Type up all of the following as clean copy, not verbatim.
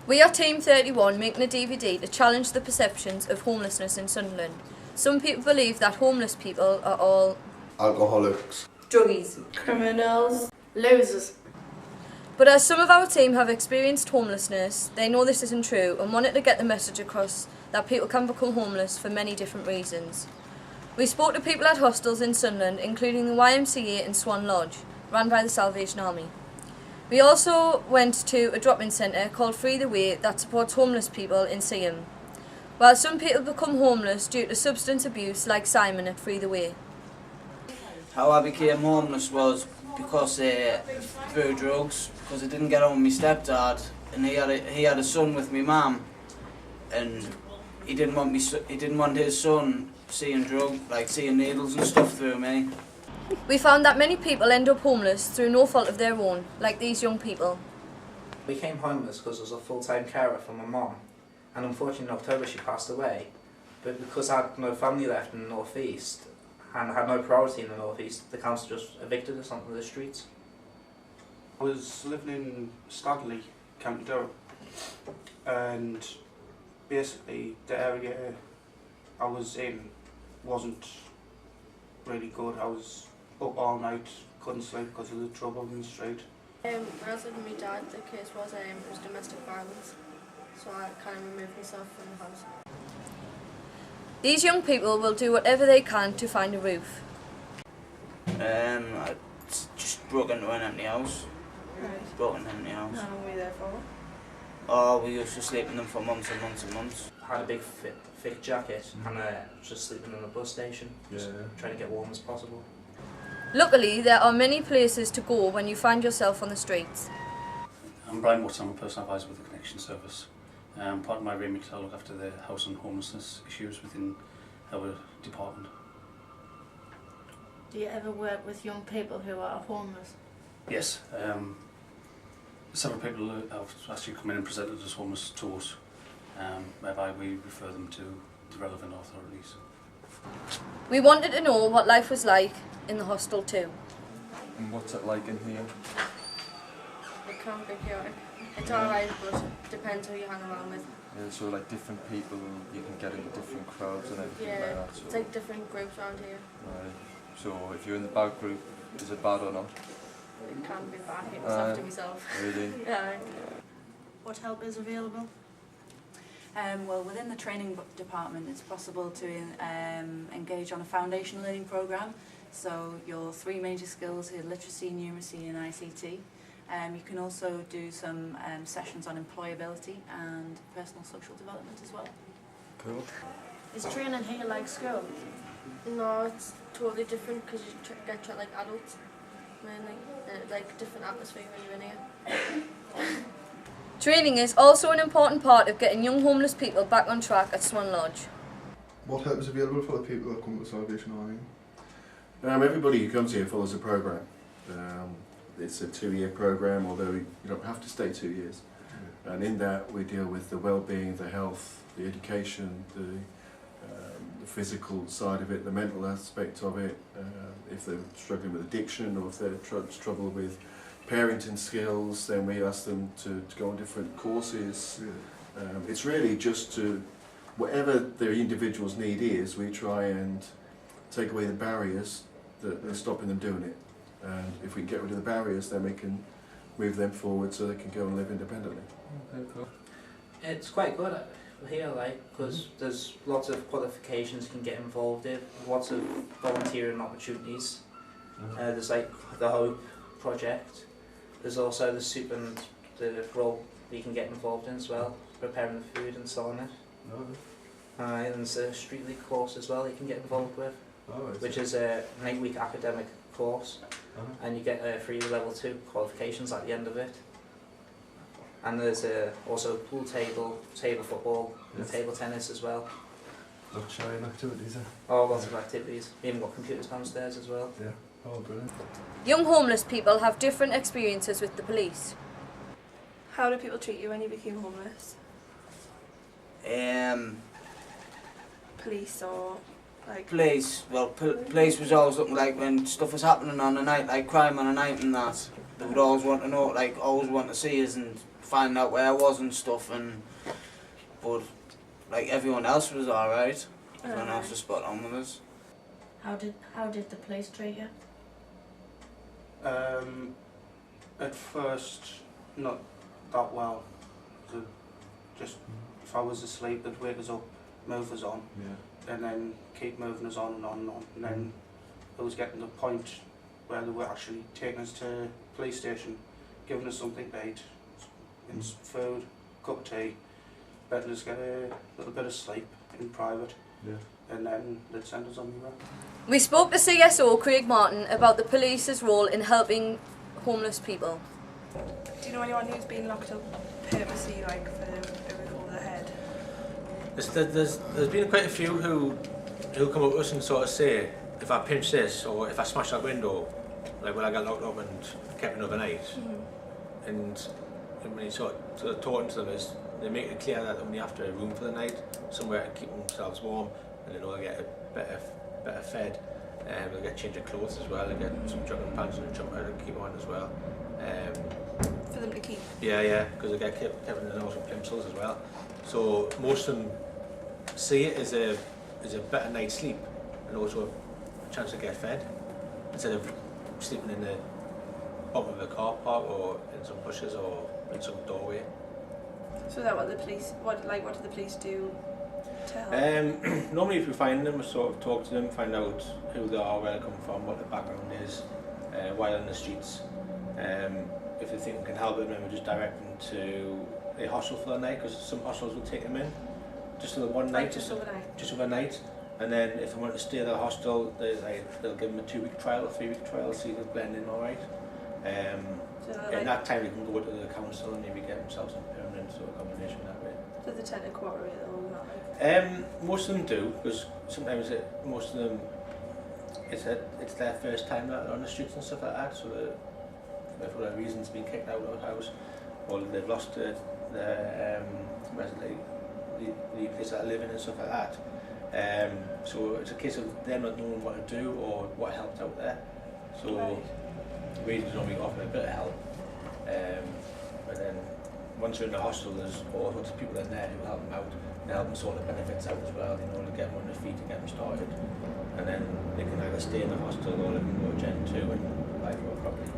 We are Team 31 making a DVD to challenge the perceptions of homelessness in Sunderland. Some people believe that homeless people are all alcoholics, druggies, criminals, losers. But as some of our team have experienced homelessness, they know this isn't true and wanted to get the message across that people can become homeless for many different reasons. We spoke to people at hostels in Sunderland, including the YMCA and Swan Lodge, run by the Salvation Army. We also went to a drop-in centre called Free the Way that supports homeless people in Seaham. While some people become homeless due to substance abuse, like Simon at Free the Way. How I became homeless was because through drugs, because I didn't get on with my stepdad, and he had a son with my mum, and he didn't want his son seeing needles and stuff through me. We found that many people end up homeless through no fault of their own, like these young people. We became homeless because I was a full-time carer for my mum, and unfortunately in October she passed away. But because I had no family left in the North East, and had no priority in the North East, the council just evicted us onto the streets. I was living in Studley, County Durham, and basically the area I was in wasn't really good. I was up all night, couldn't sleep because of the trouble in the street. When I was living with my dad, the case was it was domestic violence, so I kind of removed myself from the house. These young people will do whatever they can to find a roof. I just broke into an empty house. Right. Broke into an empty house. How long were you there for? Oh, we used to sleep in them for months and months and months. I had a big thick jacket and just sleeping in a bus station, just trying to get warm as possible. Luckily, there are many places to go when you find yourself on the streets. I'm Brian Watson, I'm a personal advisor with the Connection Service. Part of my remit, I look after the house and homelessness issues within our department. Do you ever work with young people who are homeless? Yes, several people have actually come in and presented as homeless to us, whereby we refer them to the relevant authorities. We wanted to know what life was like in the hostel too. And what's it like in here? It can be chaotic. It's alright, but depends who you hang around with. Yeah, so like different people, you can get into different crowds and everything Yeah, like that. So. it's like different groups around here. Right. So if you're in the bad group, is it bad or not? It can be bad, hit myself to myself. Really? Yeah. What help is available? Well, within the training department, it's possible to engage on a foundation learning programme. So your three major skills are literacy, numeracy and ICT. You can also do some sessions on employability and personal social development as well. Cool. Is training here like school? No, it's totally different because you get treated like adults, mainly. Like different atmosphere when you're in here. Training is also an important part of getting young homeless people back on track at Swan Lodge. What help is available for the people that come to the Salvation Army? Everybody who comes here follows a programme. It's a 2-year programme, although you don't have to stay 2 years. And in that we deal with the well-being, the health, the education, the physical side of it, the mental aspect of it, if they're struggling with addiction or if they're struggling with parenting skills, then we ask them to go on different courses. It's really just to, whatever their individual's need is, we try and take away the barriers that are stopping them doing it. And if we can get rid of the barriers, then we can move them forward so they can go and live independently. Okay, cool. It's quite good here, because there's lots of qualifications you can get involved in, lots of volunteering opportunities. There's like the Hope project. There's also the soup and the role that you can get involved in as well, preparing the food and selling it. And there's a street league course as well you can get involved with, which is an 8-week academic course, and you get free level 2 qualifications at the end of it. And there's also pool table football, and table tennis as well. Lots of sharing activities, Oh, lots of activities. We even got computers downstairs as well. Yeah. Oh, brilliant. Young homeless people have different experiences with the police. How did people treat you when you became homeless? Police or like? Police. Well, police was always looking like when stuff was happening on the night, like crime on the night and that. they would always want to know, like always want to see us and find out where I was and stuff. But like everyone else was alright. Everyone else was spot on with us. How did the police treat you? At first, not that well. Just if I was asleep, they'd wake us up, move us on, and then keep moving us on and on and on. And then it was getting to the point where they were actually taking us to the police station, giving us something to eat, food, cup of tea, letting us get a little bit of sleep in private, and then they'd send us on the road. We spoke to CSO Craig Martin about the police's role in helping homeless people. Do you know anyone who's been locked up purposely, like for a roof over their head? There's been quite a few who come up to us and sort of say, if I pinch this or if I smash that window, like will I get locked up and kept another night? And when you sort of talking to them, is they make it clear that only after a room for the night, somewhere to keep themselves warm, and then they'll get a better fed. They'll get change of clothes as well. They get some jogging pants and a jumper to keep on as well. For them to keep? Yeah, because they get kept in the nose with plimsolls as well. So most of them see it as a better night's sleep and also a chance to get fed instead of sleeping in the bottom of the car park or in some bushes or in some doorway. So is that what the police, what do the police do to help? Normally if we find them, we sort of talk to them, find out who they are, where they come from, what their background is, why they're in the streets. If they think we can help them, then we just direct them to a hostel for the night, because some hostels will take them in just for the one night. Just overnight? Just overnight. And then if they want to stay at the hostel, they'll give them a 2-week trial, a 3-week trial, see if they blend in alright. In that time they can go to the council and maybe get themselves a permanent sort of combination that way. Do they tend to cooperate or not? Most of them do, because sometimes most of them, it's their first time out on the streets and stuff like that, so for whatever reasons being kicked out of the house, or they've lost the place that they live in and stuff like that. So it's a case of them not knowing what to do or what helped out there. So we normally offer a bit of help, but then once you're in the hostel, there's all sorts of people in there who help them out and help them sort the benefits out as well, you know, to get them on their feet and get them started. And then they can either stay in the hostel or they can go to Gen 2 and apply for a property.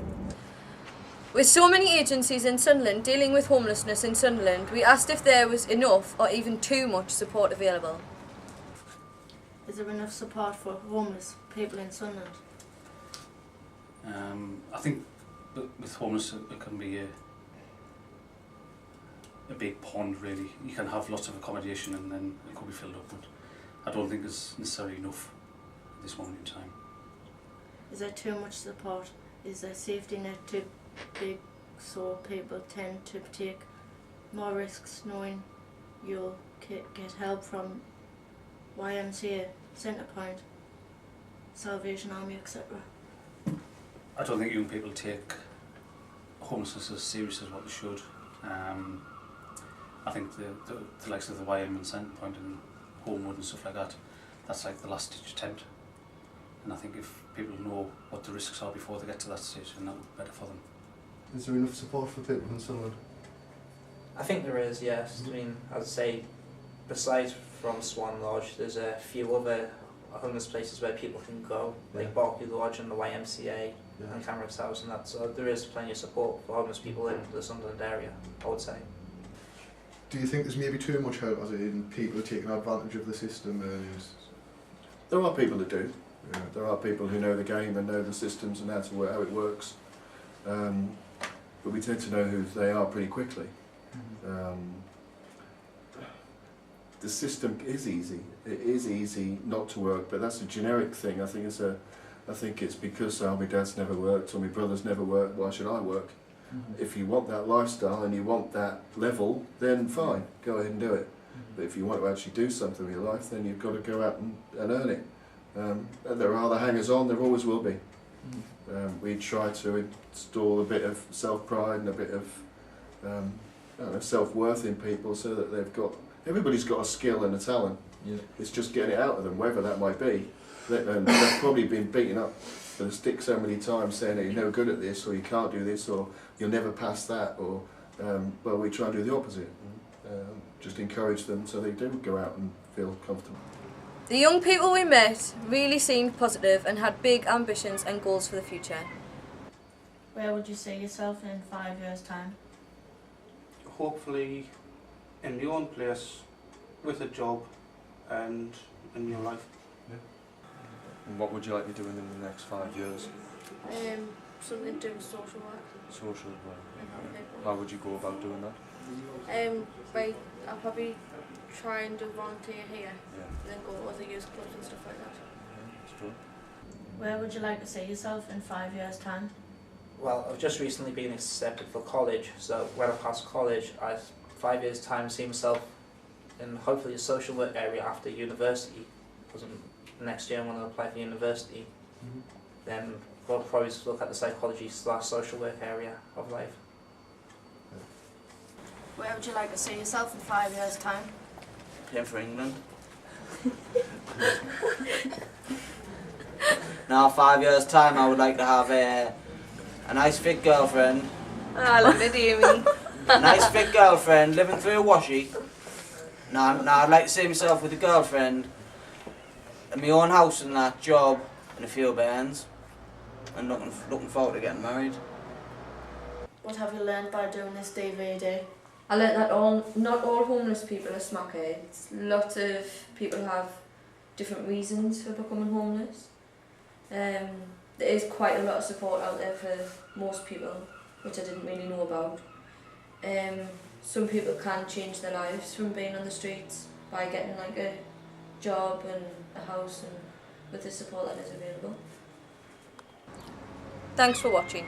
With so many agencies in Sunderland dealing with homelessness in Sunderland, we asked if there was enough or even too much support available. Is there enough support for homeless people in Sunderland? I think with homeless it can be a big pond really. You can have lots of accommodation and then it could be filled up, but I don't think there's necessarily enough at this moment in time. Is there too much support? Is there safety net too big so people tend to take more risks knowing you'll get help from YMCA, Centrepoint, Salvation Army, etc.? I don't think young people take homelessness as serious as what they should. I think the likes of the YM and Centrepoint and Homewood and stuff like that, that's like the last ditch attempt. And I think if people know what the risks are before they get to that stage, then that'll be better for them. Is there enough support for people in Sunderland? I think there is, yes. I mean, as I say, besides from Swan Lodge, there's a few other homeless places where people can go, like Barkley Lodge and the YMCA and Cameron's House and that. So there is plenty of support for homeless people in the Sunderland area, I would say. Do you think there's maybe too much help, as in people taking advantage of the system? There are people that do. Yeah. There are people who know the game and know the systems and how it works. But we tend to know who they are pretty quickly. The system is easy. It is easy not to work, but that's a generic thing. I think it's because my dad's never worked or my brother's never worked. Why should I work? If you want that lifestyle and you want that level, then fine, go ahead and do it. But if you want to actually do something with your life, then you've got to go out and earn it. And there are the hangers-on. There always will be. We try to install a bit of self-pride and a bit of self-worth in people, so that everybody's got a skill and a talent. It's just getting it out of them, whatever that might be. They've probably been beaten up going to stick so many times saying that you're no good at this, or you can't do this, or you'll never pass that, or well, we try and do the opposite. Just encourage them so they do go out and feel comfortable. The young people we met really seemed positive and had big ambitions and goals for the future. Where would you see yourself in 5 years' time? Hopefully in my own place, with a job and a new life. And what would you like to be doing in the next 5 years? Something to do with social work. Social work. How would you go about doing that? Right, I'll probably try and do volunteer here, Yeah. and then go to other youth clubs and stuff like that. That's true. Where would you like to see yourself in 5 years' time? Well, I've just recently been accepted for college, so when I pass college, 5 years' time see myself in hopefully a social work area after university, because next year I'm going to apply for university. Then we'll probably look at the psychology/social work area of life. Where would you like to see yourself in 5 years' time? Playing for England. Now, 5 years' time, I would like to have a nice fit girlfriend. I love it, Amy. A nice fit girlfriend living through a washy. Now, I'd like to see myself with a girlfriend, and my own house and that, job, and a few bands, and looking forward to getting married. What have you learned by doing this DVD? I learnt that not all homeless people are smackheads. Lots of people have different reasons for becoming homeless. There is quite a lot of support out there for most people, which I didn't really know about. Some people can change their lives from being on the streets by getting like a job and a house and with the support that is available. Thanks for watching.